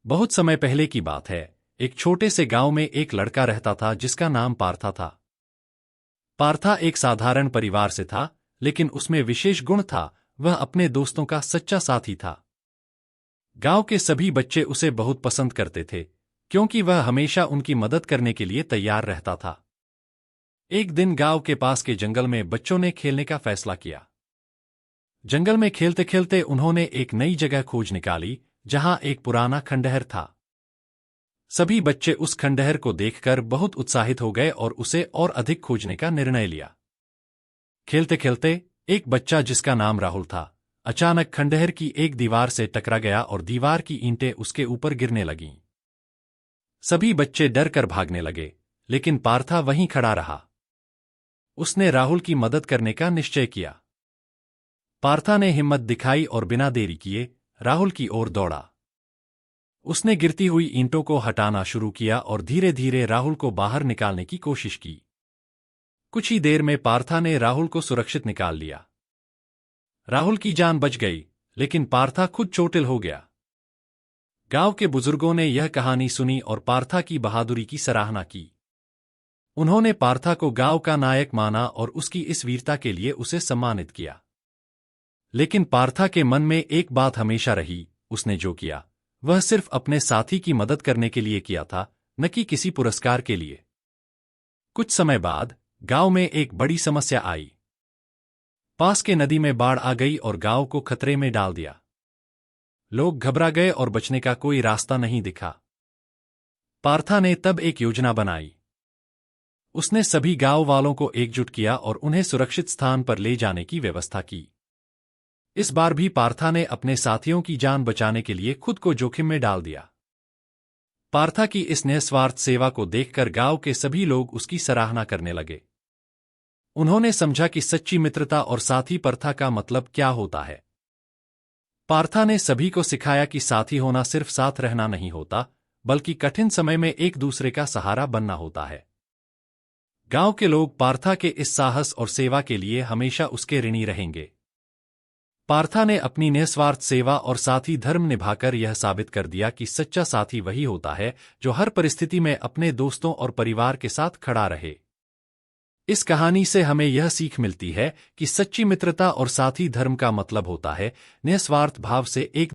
बहुत समय पहले की बात है। एक छोटे से गांव में एक लड़का रहता था जिसका नाम पार्था था। पार्था एक साधारण परिवार से था, लेकिन उसमें विशेष गुण था। वह अपने दोस्तों का सच्चा साथी था। गांव के सभी बच्चे उसे बहुत पसंद करते थे, क्योंकि वह हमेशा उनकी मदद करने के लिए तैयार रहता था। एक दिन गांव के पास के जंगल में बच्चों ने खेलने का फैसला किया। जंगल में खेलते खेलते उन्होंने एक नई जगह खोज निकाली, जहां एक पुराना खंडहर था। सभी बच्चे उस खंडहर को देखकर बहुत उत्साहित हो गए और उसे और अधिक खोजने का निर्णय लिया। खेलते खेलते एक बच्चा जिसका नाम राहुल था, अचानक खंडहर की एक दीवार से टकरा गया और दीवार की ईंटें उसके ऊपर गिरने लगीं। सभी बच्चे डर कर भागने लगे, लेकिन पार्था वहीं खड़ा रहा। उसने राहुल की मदद करने का निश्चय किया। पार्था ने हिम्मत दिखाई और बिना देरी किए राहुल की ओर दौड़ा। उसने गिरती हुई ईंटों को हटाना शुरू किया और धीरे धीरे राहुल को बाहर निकालने की कोशिश की। कुछ ही देर में पार्था ने राहुल को सुरक्षित निकाल लिया। राहुल की जान बच गई, लेकिन पार्था खुद चोटिल हो गया। गांव के बुजुर्गों ने यह कहानी सुनी और पार्था की बहादुरी की सराहना की। उन्होंने पार्था को गांव का नायक माना और उसकी इस वीरता के लिए उसे सम्मानित किया। लेकिन पार्था के मन में एक बात हमेशा रही, उसने जो किया वह सिर्फ अपने साथी की मदद करने के लिए किया था, न कि किसी पुरस्कार के लिए। कुछ समय बाद गांव में एक बड़ी समस्या आई। पास के नदी में बाढ़ आ गई और गांव को खतरे में डाल दिया। लोग घबरा गए और बचने का कोई रास्ता नहीं दिखा। पार्था ने तब एक योजना बनाई। उसने सभी गांव वालों को एकजुट किया और उन्हें सुरक्षित स्थान पर ले जाने की व्यवस्था की। इस बार भी पार्था ने अपने साथियों की जान बचाने के लिए खुद को जोखिम में डाल दिया। पार्था की इस निस्वार्थ सेवा को देखकर गांव के सभी लोग उसकी सराहना करने लगे। उन्होंने समझा कि सच्ची मित्रता और साथी परथा का मतलब क्या होता है। पार्था ने सभी को सिखाया कि साथी होना सिर्फ साथ रहना नहीं होता, बल्कि कठिन समय में एक दूसरे का सहारा बनना होता है। गांव के लोग पार्था के इस साहस और सेवा के लिए हमेशा उसके ऋणी रहेंगे। पार्था ने अपनी निस्वार्थ सेवा और साथी धर्म निभाकर यह साबित कर दिया कि सच्चा साथी वही होता है जो हर परिस्थिति में अपने दोस्तों और परिवार के साथ खड़ा रहे। इस कहानी से हमें यह सीख मिलती है कि सच्ची मित्रता और साथी धर्म का मतलब होता है निस्वार्थ भाव से एक